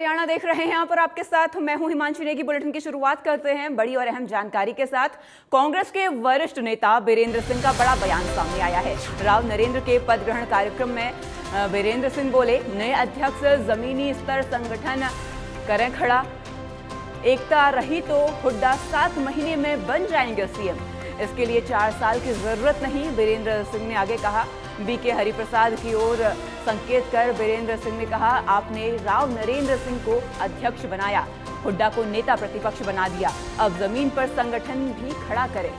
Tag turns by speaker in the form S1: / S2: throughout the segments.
S1: हरियाणा देख रहे हैं। यहाँ पर आपके साथ मैं हूं हिमांशु नेगी। बुलेटिन की शुरुआत करते हैं बड़ी और अहम जानकारी के साथ। कांग्रेस के वरिष्ठ नेता बीरेंद्र सिंह का बड़ा बयान सामने आया है। राव नरेंद्र के पद ग्रहण कार्यक्रम में बीरेंद्र सिंह बोले, नए अध्यक्ष जमीनी स्तर संगठन करें खड़ा, एकता रही तो हुड्डा 7 महीने में बन जाएंगे सीएम। इसके लिए 4 साल की जरूरत नहीं, बीरेंद्र सिंह ने आगे कहा। बीके हरिप्रसाद की ओर संकेत कर बीरेंद्र सिंह ने कहा, आपने राव नरेंद्र सिंह को अध्यक्ष बनाया, हुड्डा को नेता प्रतिपक्ष बना दिया, अब जमीन पर संगठन भी खड़ा करें।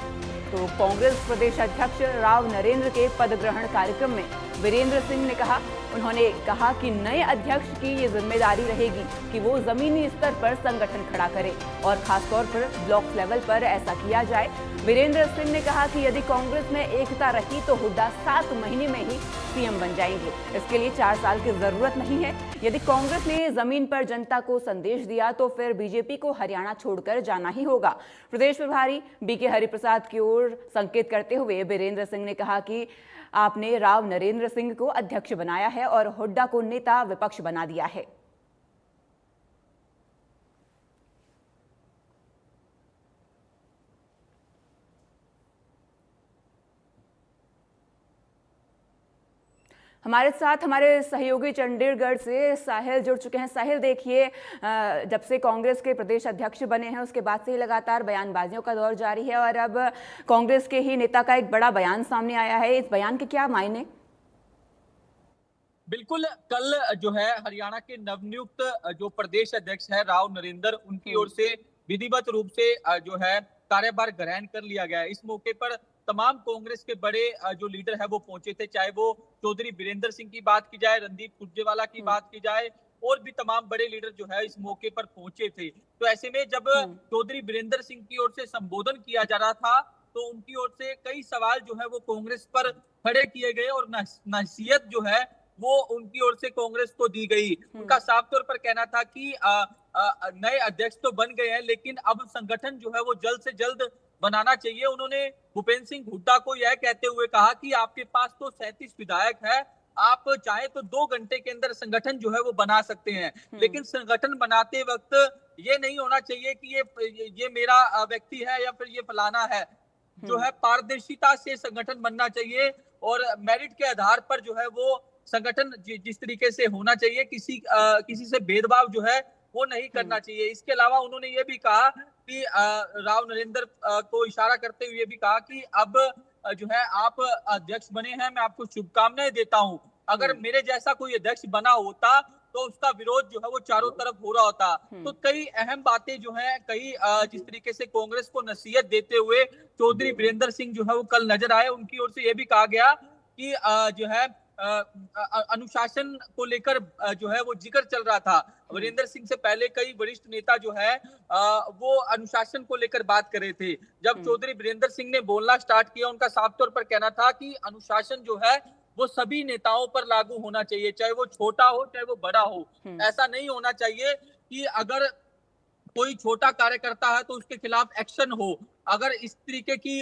S1: तो कांग्रेस प्रदेश अध्यक्ष राव नरेंद्र के पद ग्रहण कार्यक्रम में बीरेंद्र सिंह ने कहा, उन्होंने कहा कि नए अध्यक्ष की ये जिम्मेदारी रहेगी कि वो जमीनी स्तर पर संगठन खड़ा करे और खासतौर पर ब्लॉक लेवल पर ऐसा किया जाए। बीरेंद्र सिंह ने कहा कि यदि कांग्रेस में एकता रही तो हुड्डा 7 महीने में ही सीएम बन जाएंगे। इसके लिए 4 साल की जरूरत नहीं है। यदि कांग्रेस ने जमीन पर जनता को संदेश दिया तो फिर बीजेपी को हरियाणा छोड़कर जाना ही होगा। प्रदेश प्रभारी बीके हरिप्रसाद की ओर संकेत करते हुए बीरेंद्र सिंह ने कहा कि आपने राव नरेंद्र सिंह को अध्यक्ष बनाया है और हुड्डा को नेता विपक्ष बना दिया है। हमारे साथ हमारे सहयोगी चंडीगढ़ से साहिल जुड़ चुके हैं। साहिल, देखिए, जब से कांग्रेस के प्रदेश अध्यक्ष बने हैं उसके बाद से ही लगातार बयानबाजियों का दौर जारी है और अब कांग्रेस के ही नेता का एक बड़ा बयान सामने आया है। इस बयान के क्या मायने?
S2: बिल्कुल, कल जो है हरियाणा के नवनियुक्त जो प्रदेश अध्यक्ष है राव नरेंद्र, उनकी ओर से विधिवत रूप से जो है कार्यभार ग्रहण कर लिया गया है। इस मौके पर तमाम कांग्रेस के बड़े जो लीडर है वो पहुंचे थे, चाहे वो चौधरी बीरेंद्र सिंह की बात की जाए, रणदीप सुरजेवाला की बात की जाए, और भी तमाम बड़े लीडर जो है इस मौके पर पहुंचे थे। तो ऐसे में जब चौधरी बीरेंद्र सिंह की ओर से संबोधन किया जा रहा था तो उनकी ओर से कई सवाल जो है वो कांग्रेस पर खड़े किए गए और नसीहत जो है वो उनकी ओर से कांग्रेस को दी गई। उनका साफ तौर पर कहना था कि नए अध्यक्ष तो बन गए हैं लेकिन अब संगठन जो है वो जल्द से जल्द बनाना चाहिए। उन्होंने भूपेंद्र सिंह हुड्डा को यह कहते हुए कहा कि आपके पास तो 37 विधायक है, आप चाहे तो 2 घंटे के अंदर संगठन जो है वो बना सकते हैं, लेकिन संगठन बनाते वक्त ये नहीं होना चाहिए कि ये मेरा व्यक्ति है या फिर ये फलाना है। जो है पारदर्शिता से संगठन बनना चाहिए और मेरिट के आधार पर जो है वो संगठन जिस तरीके से होना चाहिए, किसी से भेदभाव जो है वो नहीं करना चाहिए। इसके अलावा उन्होंने ये भी कहा कि राव नरेंद्र को इशारा करते हुए भी कहा कि अब जो है आप अध्यक्ष बने हैं, मैं आपको शुभकामनाएं देता हूं। अगर मेरे जैसा कोई अध्यक्ष बना होता तो उसका विरोध जो है वो चारों तरफ हो रहा होता। तो कई अहम बातें जो है, कई जिस तरीके से कांग्रेस को नसीहत देते हुए चौधरी बीरेंद्र सिंह जो है वो कल नजर आए। उनकी ओर से ये भी कहा गया कि जो है अनुशासन को लेकर जो है वो जिक्र चल रहा था। वीरेंद्र सिंह से पहले कई वरिष्ठ नेता जो है वो अनुशासन को लेकर बात कर रहे थे। जब चौधरी बीरेंद्र सिंह ने बोलना स्टार्ट किया, उनका साफ तौर पर कहना था कि अनुशासन जो है वो सभी नेताओं पर लागू होना चाहिए, चाहे वो छोटा हो चाहे वो बड़ा हो। ऐसा नहीं होना चाहिए कि अगर कोई छोटा कार्य करता है तो उसके खिलाफ एक्शन हो। अगर इस तरीके की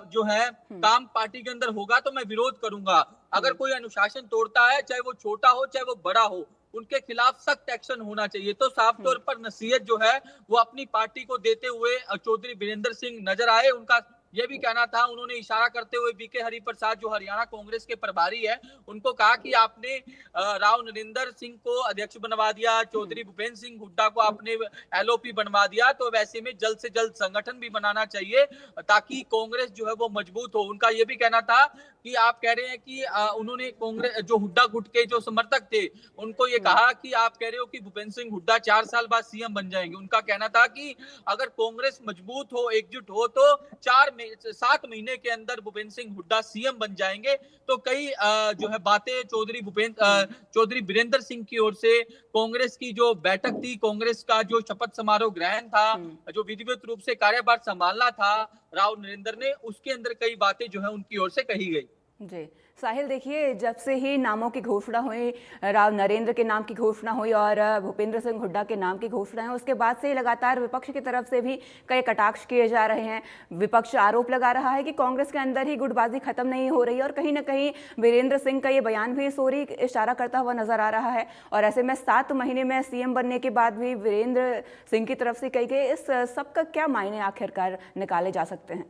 S2: जो है काम पार्टी के अंदर होगा तो मैं विरोध करूंगा। अगर कोई अनुशासन तोड़ता है, चाहे वो छोटा हो चाहे वो बड़ा हो, उनके खिलाफ सख्त एक्शन होना चाहिए। तो साफ तौर पर नसीहत जो है वो अपनी पार्टी को देते हुए चौधरी बीरेंद्र सिंह नजर आए। उनका यह भी कहना था, उन्होंने इशारा करते हुए बीके हरिप्रसाद जो हरियाणा कांग्रेस के प्रभारी है उनको कहा कि आपने राव नरेंद्र सिंह को अध्यक्ष बनवा दिया, चौधरी भूपेंद्र सिंह हुड्डा को आपने एलओपी बनवा दिया, तो वैसे में जल्द से जल्द संगठन भी बनाना चाहिए ताकि कांग्रेस जो है वो मजबूत हो। उनका यह भी कहना था कि आप कह रहे हैं कि उन्होंने कांग्रेस जो हुड्डा गुट के जो समर्थक थे उनको ये कहा कि आप कह रहे हो कि भूपेंद्र सिंह हुड्डा 4 साल बाद सीएम बन जाएंगे। उनका कहना था कि अगर कांग्रेस मजबूत हो, एकजुट हो तो 7 महीने के अंदर भूपेंद्र सिंह हुड्डा सीएम बन जाएंगे। तो कई जो है बातें चौधरी बीरेंद्र सिंह की ओर से कांग्रेस की जो बैठक थी, कांग्रेस का जो शपथ समारोह ग्रहण था, जो विधिवत रूप से कार्यभार संभालना था राव नरेंद्र ने, उसके अंदर कई बातें जो है उनकी ओर से कही गई।
S1: जी साहिल, देखिए जब से ही नामों की घोषणा हुई, राव नरेंद्र के नाम की घोषणा हुई और भूपेंद्र सिंह हुड्डा के नाम की घोषणा है, उसके बाद से ही लगातार विपक्ष की तरफ से भी कई कटाक्ष किए जा रहे हैं। विपक्ष आरोप लगा रहा है कि कांग्रेस के अंदर ही गुटबाजी खत्म नहीं हो रही और कहीं ना कहीं वीरेंद्र सिंह का ये बयान भी इस ओर ही इशारा करता हुआ नजर आ रहा है। और ऐसे में 7 महीने में सीएम बनने के बाद भी वीरेंद्र सिंह की तरफ से कही गई, इस सबका क्या मायने आखिरकार निकाले जा सकते हैं?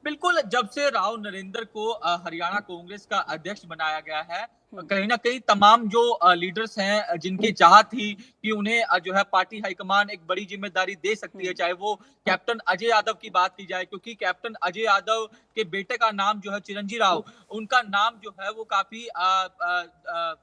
S2: बिल्कुल, जब से राव नरेंद्र को हरियाणा कांग्रेस का अध्यक्ष बनाया गया है, कहीं ना कहीं तमाम जो लीडर्स हैं जिनकी चाहत थी कि उन्हें जो है पार्टी हाईकमान एक बड़ी जिम्मेदारी दे सकती है, चाहे वो कैप्टन अजय यादव की बात की जाए, क्योंकि कैप्टन अजय यादव के बेटे का नाम जो है चिरंजी राव, उनका नाम जो है वो काफी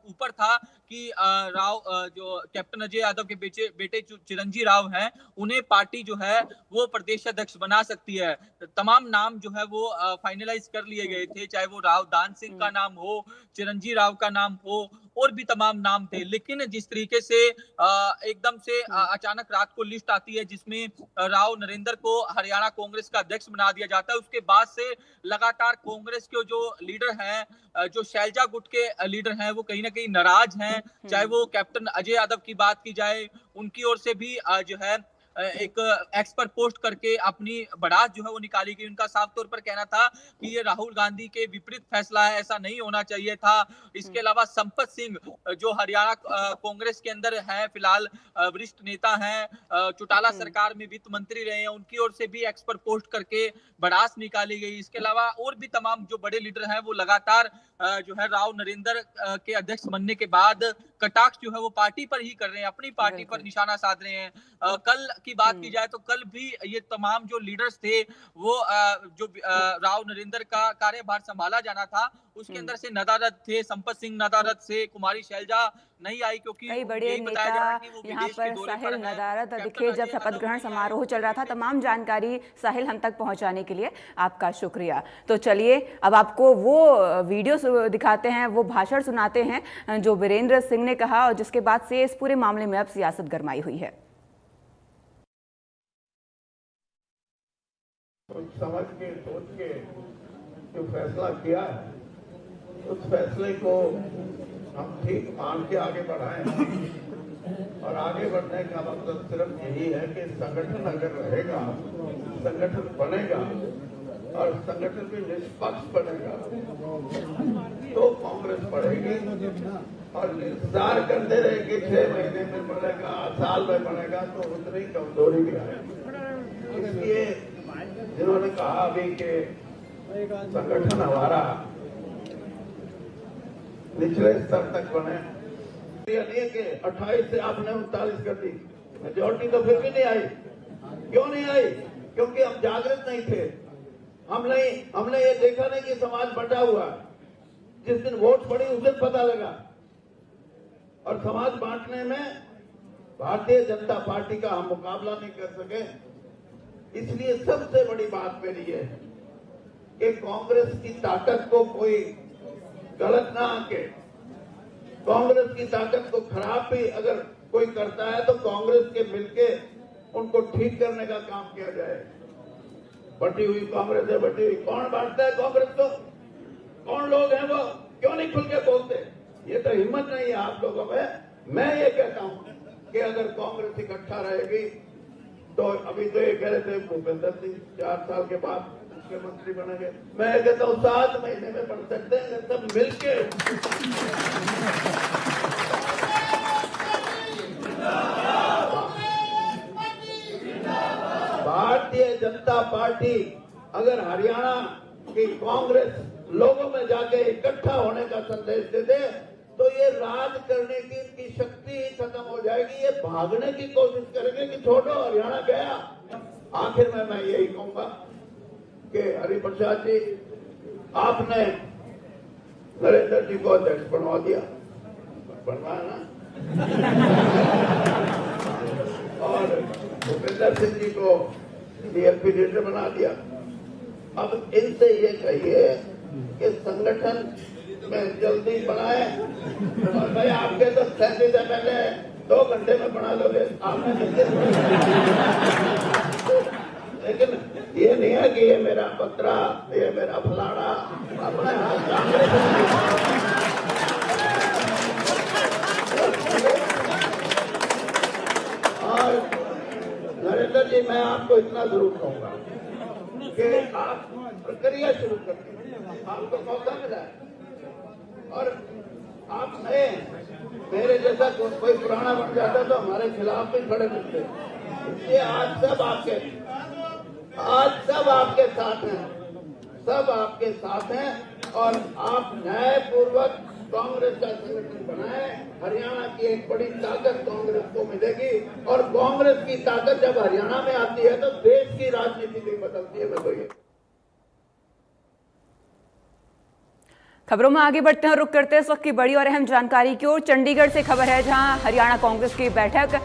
S2: ऊपर था कि राव जो कैप्टन अजय यादव के बेटे चिरंजी राव हैं, उन्हें पार्टी जो है वो प्रदेश अध्यक्ष बना सकती है। तमाम नाम जो है वो फाइनलाइज कर लिए गए थे, चाहे वो राव दान सिंह का नाम हो, चिरंजी राव का नाम हो, और भी तमाम नाम थे। लेकिन जिस तरीके से एकदम से अचानक रात को लिस्ट आती है जिसमें राव नरेंद्र को हरियाणा कांग्रेस का अध्यक्ष बना दिया जाता है, उसके बाद से लगातार कांग्रेस के जो लीडर हैं, जो शैलजा गुट के लीडर हैं, वो कहीं ना कहीं नाराज हैं। चाहे वो कैप्टन अजय यादव की बात की जाए, उनकी ओर से भी जो है एक एक्स पर पोस्ट करके अपनी भड़ास जो है वो निकाली गई। उनका साफ तौर पर कहना था कि ये राहुल गांधी के विपरीत फैसला है, ऐसा नहीं होना चाहिए था। इसके अलावा संपत सिंह जो हरियाणा कांग्रेस के अंदर है फिलहाल, वरिष्ठ नेता हैं, चौटाला सरकार में वित्त मंत्री रहे हैं, उनकी ओर से भी एक्स पर पोस्ट करके भड़ास निकाली गई। इसके अलावा और भी तमाम जो बड़े लीडर हैं वो लगातार जो है राव नरेंद्र के अध्यक्ष बनने के बाद कटाक्ष जो है वो पार्टी पर ही कर रहे हैं, अपनी पार्टी पर निशाना साध रहे हैं। कल की बात की जाए तो कल भी ये तमाम जो लीडर्स थे वो जो राव नरेंद्र का कार्यभार संभाला जाना था, उसके अंदर से नदारद थे। संपत सिंह नदारद से, कुमारी शैलजा नहीं आई क्योंकि
S1: कई बड़े नेता यहाँ पर साहिल नदारद दिखे जब शपथ ग्रहण समारोह चल रहा था। तमाम जानकारी साहिल हम तक पहुंचाने के लिए आपका शुक्रिया। तो चलिए अब आपको वो वीडियो दिखाते हैं, वो भाषण सुनाते हैं जो वीरेंद्र सिंह ने कहा और जिसके बाद से इस पूरे मामले में अब सियासत गरमाई हुई है।
S3: समझ के सोच के जो फैसला किया है, उस फैसले को हम ठीक मान के आगे बढ़ाएं। और आगे बढ़ने का मतलब सिर्फ यही है कि संगठन अगर रहेगा, संगठन बनेगा और संगठन भी निष्पक्ष बनेगा तो कांग्रेस बढ़ेगी। और इंतजार करते रहे कि 6 महीने में बढ़ेगा, साल में बढ़ेगा, तो उतनी कमजोरी भी आएगी। इसलिए जिन्होंने कहा अभी कि संगठन हमारा निचले स्तर तक बने, नहीं कि 28 से आपने 39 कर दी, मेजोरिटी तो फिर भी नहीं आई। क्यों नहीं आई? क्योंकि हम जागृत नहीं थे। हमने ये देखा नहीं कि समाज बटा हुआ। जिस दिन वोट पड़ी उस दिन पता लगा। और समाज बांटने में भारतीय जनता पार्टी का हम मुकाबला नहीं कर सके। इसलिए सबसे बड़ी बात मेरी ये है कि कांग्रेस की ताकत को कोई गलत ना आके, कांग्रेस की ताकत को खराब भी अगर कोई करता है तो कांग्रेस के मिलके उनको ठीक करने का काम किया जाए। बटी हुई कांग्रेस है, बटी हुई। कौन बांटता है कांग्रेस को? कौन लोग हैं वो? क्यों नहीं खुल के बोलते? ये तो हिम्मत नहीं है आप लोगों में। मैं ये कहता हूं कि अगर कांग्रेस इकट्ठा रहेगी तो अभी तो ये कह रहे थे भूपेंद्र सिंह 4 साल के बाद मुख्यमंत्री बनेंगे। मैं कहता हूं 7 महीने में बन सकते हैं सब मिलके। भारतीय जनता पार्टी अगर हरियाणा की कांग्रेस लोगों में जाके इकट्ठा होने का संदेश दे दे तो ये राज करने की इनकी शक्ति ही खत्म हो जाएगी। ये भागने की कोशिश करेंगे कि छोड़ो हरियाणा गया। आखिर में मैं यही कहूंगा कि हरिप्रसाद जी, आपने नरेंद्र जी को अध्यक्ष बनवा दिया, बनवाया ना, और भूपेंद्र सिंह जी को डीएलपी लीडर बना दिया। अब इनसे ये कहिए कि संगठन में जल्दी बनाए। और भाई आपके तो 37 MLA 2 घंटे में बना लोगे, आपने लेकिन ये नहीं है कि ये मेरा पत्रा, ये मेरा फलाना, अपने हाथ कांग्रेस और नरेंद्र जी, मैं आपको इतना जरूर कहूंगा कि आप प्रक्रिया शुरू कर दीजिए, आपको मौका मिला है और आप नए, मेरे जैसा कोई पुराना बन जाता तो हमारे खिलाफ भी खड़े मिलते। इसलिए आज सब आपके साथ हैं, सब आपके साथ हैं और आप न्यायपूर्वक कांग्रेस का संगठन बनाए। हरियाणा की एक बड़ी ताकत कांग्रेस को मिलेगी और कांग्रेस की ताकत जब हरियाणा में आती है तो देश की राजनीति भी बदलती है। मैं तो ये
S1: खबरों में आगे बढ़ते हैं, रुक करते हैं इस वक्त की बड़ी और अहम जानकारी की ओर। चंडीगढ़ से खबर है, जहां हरियाणा कांग्रेस की बैठक